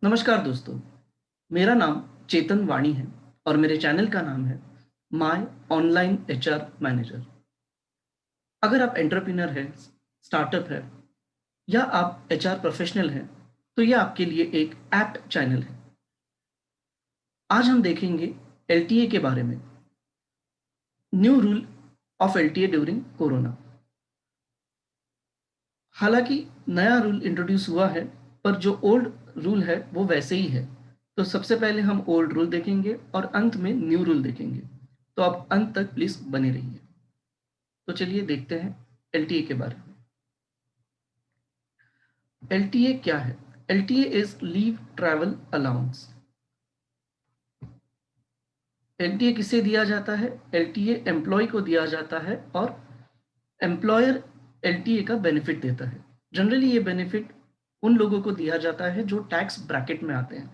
नमस्कार दोस्तों, मेरा नाम चेतन वाणी है और मेरे चैनल का नाम है माय ऑनलाइन एचआर मैनेजर। अगर आप एंटरप्रेन्योर हैं, स्टार्टअप है या आप एचआर प्रोफेशनल हैं, तो यह आपके लिए एक ऐप्ट चैनल है। आज हम देखेंगे एलटीए के बारे में, new rule of LTA during corona. हालांकि नया रूल इंट्रोड्यूस हुआ है, पर जो ओल्ड रूल है वो वैसे ही है। तो सबसे पहले हम ओल्ड रूल देखेंगे और अंत में न्यू रूल देखेंगे। तो आप अंत तक प्लीज बने रहिए। तो चलिए देखते हैं एलटीए के बारे में। एलटीए क्या है? LTA is leave travel allowance. LTA किसे दिया जाता है? एलटीए एम्प्लॉय को दिया जाता है और एम्प्लॉयर एलटीए का बेनिफिट देता है। जनरली ये बेनिफिट उन लोगों को दिया जाता है जो टैक्स ब्रैकेट में आते हैं,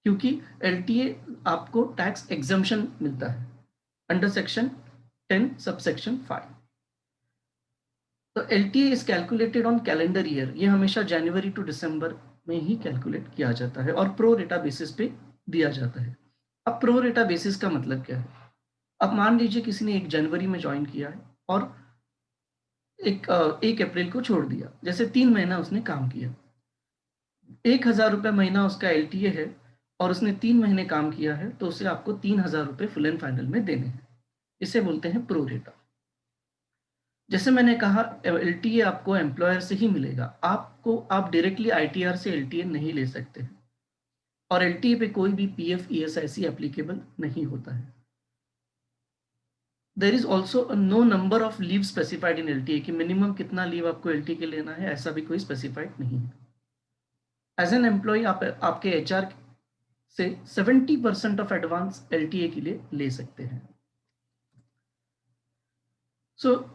क्योंकि एलटीए आपको टैक्स एग्जम्पशन मिलता है अंडर सेक्शन 10 सबसेक्शन 5। तो LTA is calculated on calendar year. ये हमेशा जनवरी टू दिसंबर में ही कैलकुलेट किया जाता है और प्रो रेटा बेसिस पे दिया जाता है। अब प्रो रेटा बेसिस का मतलब क्या है? अब मान लीजिए किसी ने 1 जनवरी में ज्वाइन किया है और 1 अप्रैल को छोड़ दिया, जैसे 3 महीना उसने काम किया। 1,000 रुपये महीना उसका एलटीए है और उसने 3 महीने काम किया है, तो उसे आपको 3,000 रुपये फुल एंड फाइनल में देने हैं। इसे बोलते हैं प्रो रेटा। जैसे मैंने कहा, एलटीए आपको एम्प्लॉयर से ही मिलेगा। आप डायरेक्टली आईटीआर से एलटीए नहीं ले सकते हैं और एलटीए पे कोई भी पीएफ ईएसआईसी एप्लीकेबल नहीं होता है। There is also no number of leave specified in LTA कि मिनिमम कितना लीव आपको एलटीए के लेना है, ऐसा भी कोई स्पेसिफाइड नहीं है। एज एन एम्प्लॉय आपके एचआर से 70% ऑफ एडवांस एलटीए के लिए ले सकते हैं।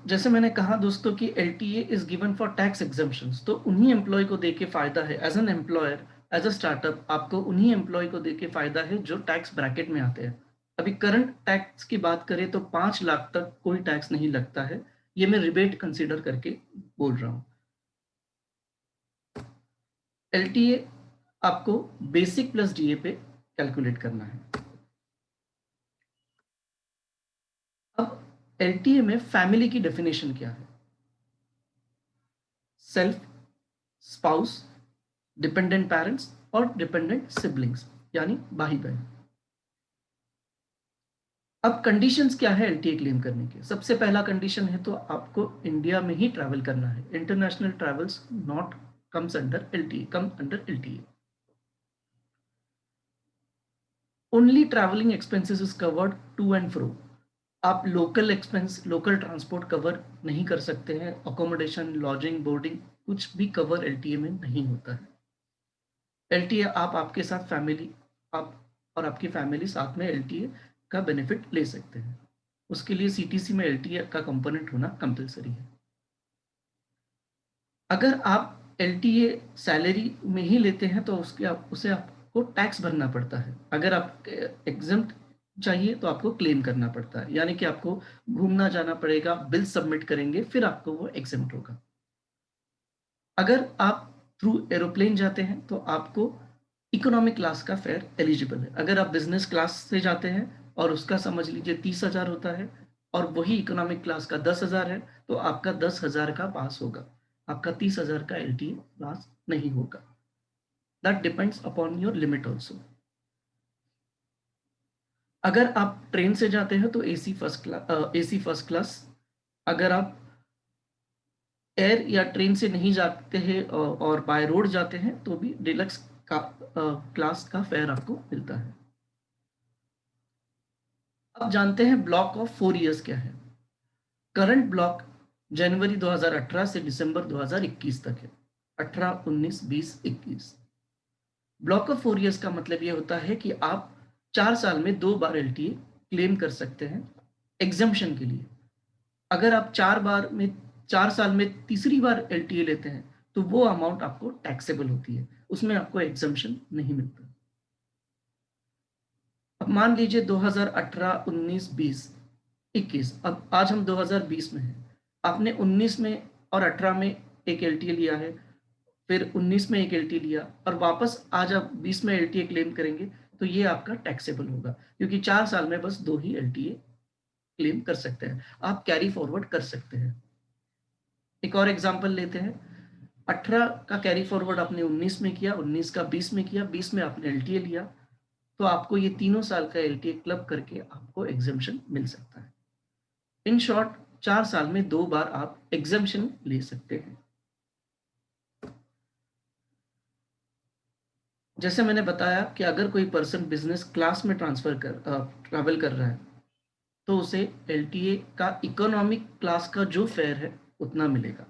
जैसे मैंने कहा दोस्तों कि LTA is given for tax exemptions, तो उन्हीं एम्प्लॉय को देके फायदा है। As an employer, as a startup, आपको उन्हीं एम्प्लॉय को देके फायदा है जो टैक्स ब्रैकेट में आते हैं। अभी करंट टैक्स की बात करें तो 5 लाख तक कोई टैक्स नहीं लगता है। ये मैं रिबेट कंसीडर करके बोल रहा हूँ। एलटीए आपको बेसिक प्लस डीए पे कैलकुलेट करना है। अब एलटीए में फैमिली की डेफिनेशन क्या है? सेल्फ, स्पाउस, डिपेंडेंट पेरेंट्स और डिपेंडेंट सिबलिंग्स, यानी भाई बहन। अब कंडीशंस क्या है एलटीए क्लेम करने के? सबसे पहला कंडीशन है तो आपको इंडिया में ही ट्रैवल करना है। International travels not comes under LTA, come under LTA. Only travelling expenses is covered to and fro. आप local expense, local transport cover नहीं कर सकते हैं। अकोमोडेशन, लॉजिंग, बोर्डिंग कुछ भी कवर एलटीए में नहीं होता है। एलटीए आप आपके साथ फैमिली, आप और आपकी फैमिली साथ में एलटीए का बेनिफिट ले सकते हैं। उसके लिए सीटीसी में एलटीए का कंपोनेंट होना कंपलसरी है। अगर आप एलटीए सैलरी में ही लेते हैं तो उसे आपको टैक्स भरना पड़ता है। अगर आप एग्जम्प्ट चाहिए तो आपको क्लेम करना पड़ता है, यानी कि आपको घूमना जाना पड़ेगा, बिल सबमिट करेंगे, फिर आपको वो एग्जम्प्ट होगा। अगर आप थ्रू एरोप्लेन जाते हैं तो आपको इकोनॉमिक क्लास का फेयर एलिजिबल है। अगर आप बिजनेस क्लास से जाते हैं और उसका समझ लीजिए 30,000 होता है और वही इकोनॉमिक क्लास का 10,000 है, तो आपका 10,000 का पास होगा, आपका 30,000 का एलटीए पास नहीं होगा। That depends upon your limit also. अगर आप ट्रेन से जाते हैं तो एसी फर्स्ट क्लास। अगर आप एयर या ट्रेन से नहीं जाते हैं और बाय रोड जाते हैं तो भी डिलक्स का क्लास का फेयर आपको मिलता है। अब जानते हैं ब्लॉक ऑफ 4 इयर्स क्या है। करंट ब्लॉक जनवरी 2018 से दिसंबर 2021 तक है। 18, 19, 20, 21। ब्लॉक ऑफ 4 इयर्स का मतलब ये होता है कि आप 4 साल में 2 बार एलटीए क्लेम कर सकते हैं एग्जम्पशन के लिए। अगर आप 4 साल में तीसरी बार एलटीए लेते हैं तो वो अमाउंट आपको टैक्सेबल होती है, उसमें आपको एग्जम्पशन नहीं मिलता। अब मान लीजिए 2018, 19, 20, 21, अब आज हम 2020 में हैं। आपने 19 में और 18 में एक एलटीए लिया है, फिर 19 में एक एलटी लिया और वापस आज आप 20 में एलटीए क्लेम करेंगे तो ये आपका टैक्सेबल होगा, क्योंकि 4 साल में बस 2 ही एलटीए क्लेम कर सकते हैं। आप कैरी फॉरवर्ड कर सकते हैं। एक और एग्जांपल लेते हैं। 18 का कैरी फॉरवर्ड आपने 19 में किया, 19 का 20 में किया, 20 में आपने एलटीए लिया, तो आपको ये तीनों साल का एलटीए क्लब करके आपको एग्जेम्पशन मिल सकता है। इन शॉर्ट 4 साल में 2 बार आप एग्जेम्पशन ले सकते हैं। जैसे मैंने बताया कि अगर कोई पर्सन बिजनेस क्लास में ट्रैवल कर रहा है तो उसे एलटीए का इकोनॉमिक क्लास का जो फेयर है उतना मिलेगा।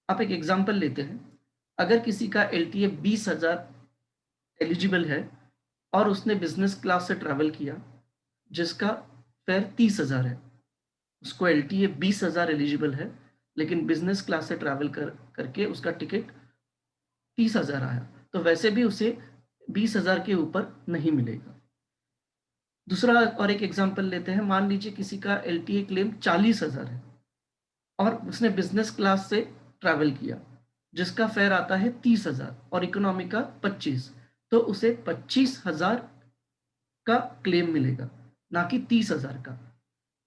आप एक एग्जांपल लेते हैं। अगर किसी का एलटीए 20,000 एलिजिबल है और उसने बिजनेस क्लास से ट्रैवल किया जिसका फेयर 30,000 है, उसको एलटीए 20,000 एलिजिबल है लेकिन बिजनेस क्लास से ट्रैवल करके उसका टिकट 30,000 आया, तो वैसे भी उसे 20,000 के ऊपर नहीं मिलेगा। दूसरा और एक एग्जांपल लेते हैं। मान लीजिए किसी का एलटीए क्लेम 40,000 है और उसने बिजनेस क्लास से ट्रैवल किया जिसका फेयर आता है 30,000 और इकोनॉमी का 25, तो उसे 25,000 का क्लेम मिलेगा, ना कि 30,000 का।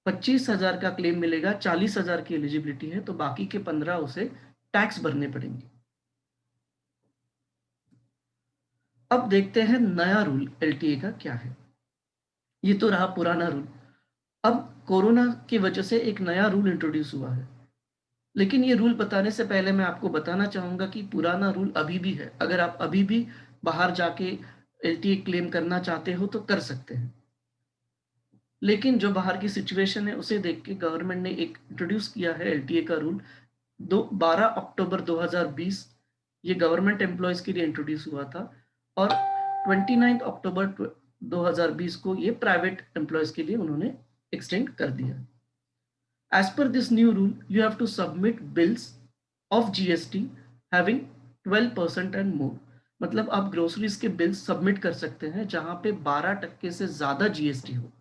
25,000 का क्लेम मिलेगा, 40,000 की एलिजिबिलिटी है तो बाकी के 15 उसे टैक्स भरने पड़ेंगे। अब देखते हैं नया रूल एलटीए का क्या है। ये तो रहा पुराना रूल। अब कोरोना की वजह से एक नया रूल इंट्रोड्यूस हुआ है, लेकिन ये रूल बताने से पहले मैं आपको बताना चाहूँगा कि पुराना रूल अभी भी है। अगर आप अभी भी बाहर जाके एलटीए क्लेम करना चाहते हो तो कर सकते हैं, लेकिन जो बाहर की सिचुएशन है उसे देख के गवर्नमेंट ने एक इंट्रोड्यूस किया है एलटीए का रूल। 12 अक्टूबर 2020 ये गवर्नमेंट एम्प्लॉयज के लिए इंट्रोड्यूस हुआ था और 29 अक्टूबर 2020 को ये प्राइवेट एम्प्लॉयज के लिए उन्होंने एक्सटेंड कर दिया। As per this new rule, you have to submit bills of GST having 12% and more. मतलब आप ग्रोसरीज के बिल्स सबमिट कर सकते हैं जहां पे 12% से ज्यादा जीएसटी हो।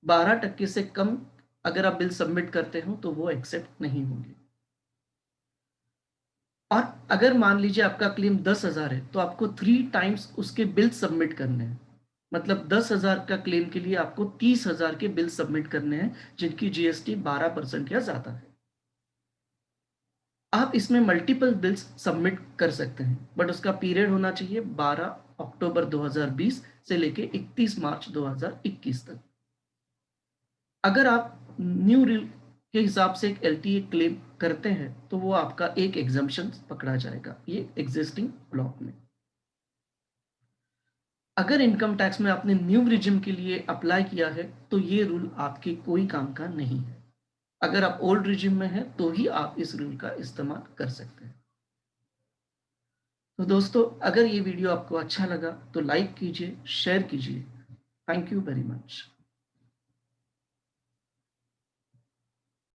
12% से कम अगर आप बिल सबमिट करते हो तो वो एक्सेप्ट नहीं होंगे। और अगर मान लीजिए आपका क्लेम 10,000 है तो आपको 3 टाइम्स उसके बिल सबमिट करने हैं। मतलब 10,000 का क्लेम के लिए आपको 30,000 के बिल सबमिट करने हैं जिनकी जीएसटी 12% या ज्यादा है। आप इसमें मल्टीपल बिल्स सबमिट कर सकते हैं, बट उसका पीरियड होना चाहिए 12 अक्टूबर 2020 से लेके 31 मार्च 2021 तक। अगर आप न्यू रूल के हिसाब से एक एलटीए क्लेम करते हैं तो वो आपका एक एग्जम्पशन पकड़ा जाएगा ये एग्जिस्टिंग ब्लॉक में। अगर इनकम टैक्स में आपने न्यू रिजिम के लिए अप्लाई किया है तो ये रूल आपके कोई काम का नहीं है। अगर आप ओल्ड रिजिम में हैं तो ही आप इस रूल का इस्तेमाल कर सकते हैं। तो दोस्तों, अगर ये वीडियो आपको अच्छा लगा तो लाइक कीजिए, शेयर कीजिए। Thank you very much.